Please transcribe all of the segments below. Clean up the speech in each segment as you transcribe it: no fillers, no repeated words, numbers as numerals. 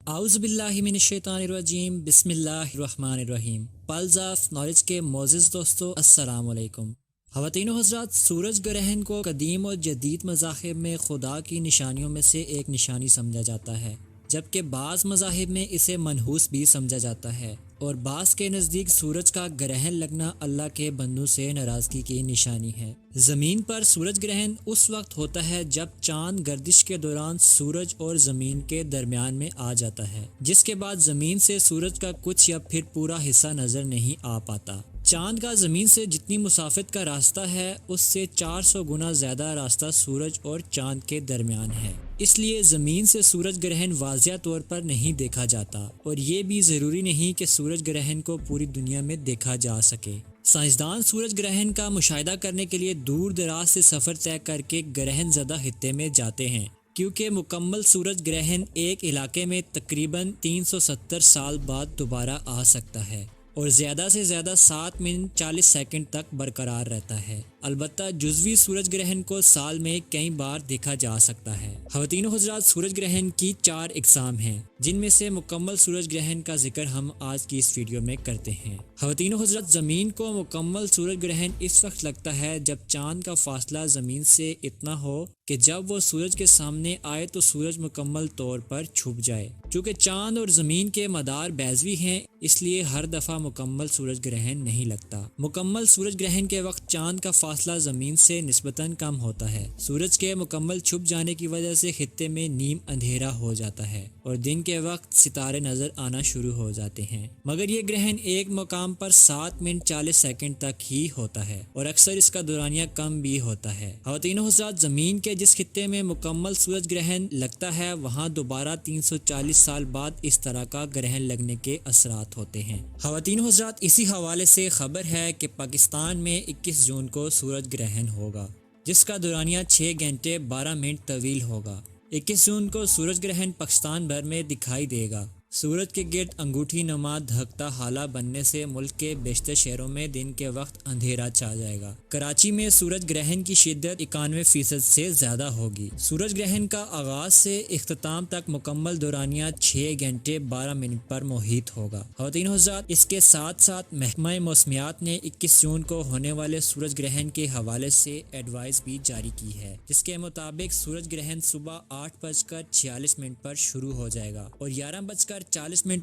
اعوذ باللہ من الشیطان الرجیم، بسم اللہ الرحمن الرحیم۔ پلز آف نالج کے معزز دوستو، السلام علیکم۔ خواتین و حضرات، سورج گرہن کو قدیم اور جدید مذاہب میں خدا کی نشانیوں میں سے ایک نشانی سمجھا جاتا ہے، جبکہ بعض مذاہب میں اسے منحوس بھی سمجھا جاتا ہے، اور بعض کے نزدیک سورج کا گرہن لگنا اللہ کے بندوں سے ناراضگی کی نشانی ہے۔ زمین پر سورج گرہن اس وقت ہوتا ہے جب چاند گردش کے دوران سورج اور زمین کے درمیان میں آ جاتا ہے، جس کے بعد زمین سے سورج کا کچھ یا پھر پورا حصہ نظر نہیں آ پاتا۔ چاند کا زمین سے جتنی مسافت کا راستہ ہے، اس سے 400 گنا زیادہ راستہ سورج اور چاند کے درمیان ہے۔ اس لیے زمین سے سورج گرہن واضح طور پر نہیں دیکھا جاتا، اور یہ بھی ضروری نہیں کہ سورج گرہن کو پوری دنیا میں دیکھا جا سکے۔ سائنسدان سورج گرہن کا مشاہدہ کرنے کے لیے دور دراز سے سفر طے کر کے گرہن زدہ خطے میں جاتے ہیں، کیونکہ مکمل سورج گرہن ایک علاقے میں تقریباً 370 سال بعد دوبارہ آ سکتا ہے، اور زیادہ سے زیادہ 7 منٹ 40 سیکنڈ تک برقرار رہتا ہے۔ البتہ جزوی سورج گرہن کو سال میں کئی بار دیکھا جا سکتا ہے۔ خواتین و حضرات، سورج گرہن کی 4 اقسام ہیں، جن میں سے مکمل سورج گرہن کا ذکر ہم آج کی اس ویڈیو میں کرتے ہیں۔ خواتین و حضرات، زمین کو مکمل سورج گرہن اس وقت لگتا ہے جب چاند کا فاصلہ زمین سے اتنا ہو کہ جب وہ سورج کے سامنے آئے تو سورج مکمل طور پر چھپ جائے۔ چونکہ چاند اور زمین کے مدار بیضوی ہیں، اس لیے ہر دفعہ مکمل سورج گرہن نہیں لگتا۔ مکمل سورج گرہن کے وقت چاند کا فاصلہ زمین سے نسبتاً کم ہوتا ہے۔ سورج کے مکمل چھپ جانے کی وجہ سے خطے میں نیم اندھیرا ہو جاتا ہے، اور دن کے وقت ستارے نظر آنا شروع ہو جاتے ہیں۔ مگر یہ گرہن ایک مقام پر 7 منٹ 40 سیکنڈ تک ہی ہوتا ہے، اور اکثر اس کا دورانیہ کم بھی ہوتا ہے۔ خواتین و حضرات، زمین کے جس خطے میں مکمل سورج گرہن لگتا ہے، وہاں دوبارہ 340 سال بعد اس طرح کا گرہن لگنے کے اثرات ہوتے ہیں۔ خواتین و حضرات، اسی حوالے سے خبر ہے کہ پاکستان میں 21 جون کو سورج گرہن ہوگا، جس کا دورانیہ 6 گھنٹے 12 منٹ طویل ہوگا۔ 21 جون کو سورج گرہن پاکستان بھر میں دکھائی دے گا۔ سورج کے گرد انگوٹھی نما دھکتا حالہ بننے سے ملک کے بیشتر شہروں میں دن کے وقت اندھیرا چھا جائے گا۔ کراچی میں سورج گرہن کی شدت 91% سے زیادہ ہوگی۔ سورج گرہن کا آغاز سے اختتام تک مکمل دورانیہ 6 گھنٹے 12 منٹ پر محیط ہوگا۔ خواتین و حضرات، اس کے ساتھ ساتھ محکمہ موسمیات نے 21 جون کو ہونے والے سورج گرہن کے حوالے سے ایڈوائز بھی جاری کی ہے، جس کے مطابق سورج گرہن صبح 8:46 پر شروع ہو جائے گا، اور 11:40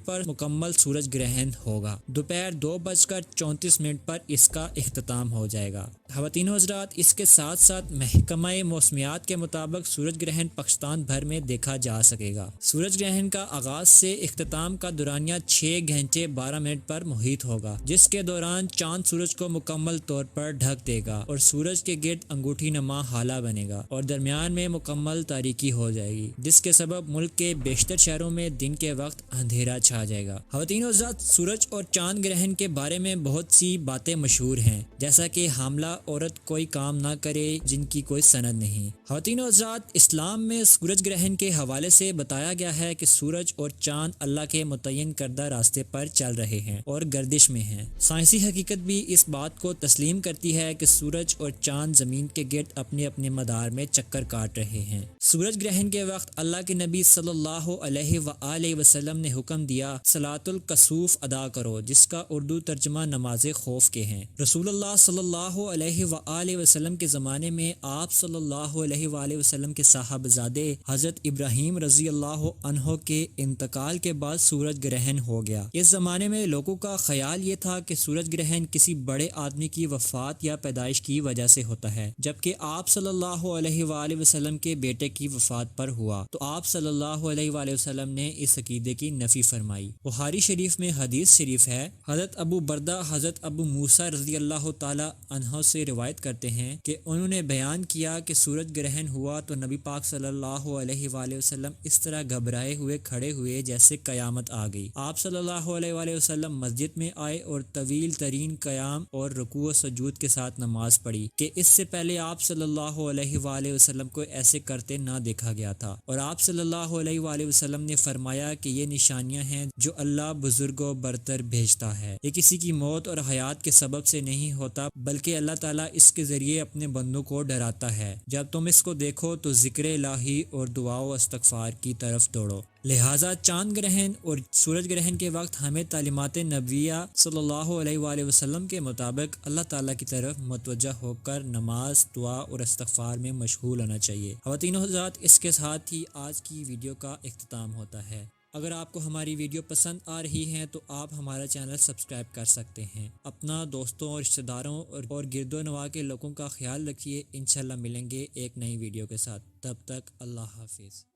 پر مکمل سورج گرہن ہوگا۔ دوپہر 2:34 پر اس کا اختتام ہو جائے گا۔ خواتین و حضرات، اس کے ساتھ ساتھ محکمہ موسمیات کے مطابق سورج گرہن پاکستان بھر میں دیکھا جا سکے گا۔ سورج گرہن کا آغاز سے اختتام کا دورانیہ 6 گھنٹے 12 منٹ پر محیط ہوگا، جس کے دوران چاند سورج کو مکمل طور پر ڈھک دے گا، اور سورج کے گرد انگوٹھی نما حالہ بنے گا، اور درمیان میں مکمل تاریکی ہو جائے گی، جس کے سبب ملک کے بیشتر شہروں میں دن کے وقت اندھیرا چھا جائے گا۔ خواتین و حضرات، سورج اور چاند گرہن کے بارے میں بہت سی باتیں مشہور ہیں، جیسا کہ حاملہ عورت کوئی کام نہ کرے جن کی کوئی سند نہیں۔ خواتین و حضرات، اسلام میں سورج گرہن کے حوالے سے بتایا گیا ہے کہ سورج اور چاند اللہ کے متعین کردہ راستے پر چل رہے ہیں اور گردش میں ہیں۔ سائنسی حقیقت بھی اس بات کو تسلیم کرتی ہے کہ سورج اور چاند زمین کے گرد اپنے اپنے مدار میں چکر کاٹ رہے ہیں۔ سورج گرہن کے وقت اللہ کے نبی صلی اللہ علیہ وآلہ وسلم نے حکم دیا، صلاۃ الکسوف ادا کرو، جس کا اردو ترجمہ نماز خوف کے ہیں۔ رسول اللہ صلی اللہ علیہ وآلہ وسلم کے زمانے میں آپ صلی اللہ علیہ وآلہ وسلم کے صاحبزادے حضرت ابراہیم رضی اللہ عنہ کے انتقال کے بعد سورج گرہن ہو گیا۔ اس زمانے میں لوگوں کا خیال یہ تھا کہ سورج گرہن کسی بڑے آدمی کی وفات یا پیدائش کی وجہ سے ہوتا ہے، جبکہ آپ صلی اللہ علیہ وآلہ وسلم کے بیٹے کی وفات پر ہوا، تو آپ صلی اللہ علیہ وآلہ وسلم نے اس عقیدے کی نفی فرمائی۔ بخاری شریف میں حدیث شریف ہے، حضرت ابو بردہ حضرت ابو موسیٰ رضی اللہ تعالی عنہ سے روایت کرتے ہیں کہ انہوں نے بیان کیا کہ سورج گرہن ہوا تو نبی پاک صلی اللہ علیہ وآلہ وسلم اس طرح گھبرائے ہوئے کھڑے ہوئے جیسے قیامت آ گئی۔ آپ صلی اللہ علیہ وآلہ وسلم مسجد میں آئے اور طویل ترین قیام اور رکوع و سجود کے ساتھ نماز پڑھی کہ اس سے پہلے آپ صلی اللہ علیہ وآلہ وسلم کو ایسے کرتے نہ دیکھا گیا تھا، اور آپ صلی اللہ علیہ وآلہ وسلم نے فرمایا کہ یہ نشانیاں ہیں جو اللہ بزرگوں برتر بھیجتا ہے۔ یہ کسی کی موت اور حیات کے سبب سے نہیں ہوتا، بلکہ اللہ تعالیٰ اس کے ذریعے اپنے بندوں کو ڈراتا ہے۔ جب تم اس کو دیکھو تو ذکر الہی اور دعا و استغفار کی طرف دوڑو۔ لہٰذا چاند گرہن اور سورج گرہن کے وقت ہمیں تعلیمات نبویہ صلی اللہ علیہ وآلہ وسلم کے مطابق اللہ تعالیٰ کی طرف متوجہ ہو کر نماز، دعا اور استغفار میں مشغول ہونا چاہیے۔ خواتین و حضرات، اس کے ساتھ ہی آج کی ویڈیو کا اختتام ہوتا ہے۔ اگر آپ کو ہماری ویڈیو پسند آ رہی ہے تو آپ ہمارا چینل سبسکرائب کر سکتے ہیں۔ اپنا دوستوں اور رشتہ داروں اور گرد و نواح کے لوگوں کا خیال رکھیے۔ انشاءاللہ ملیں گے ایک نئی ویڈیو کے ساتھ۔ تب تک اللہ حافظ۔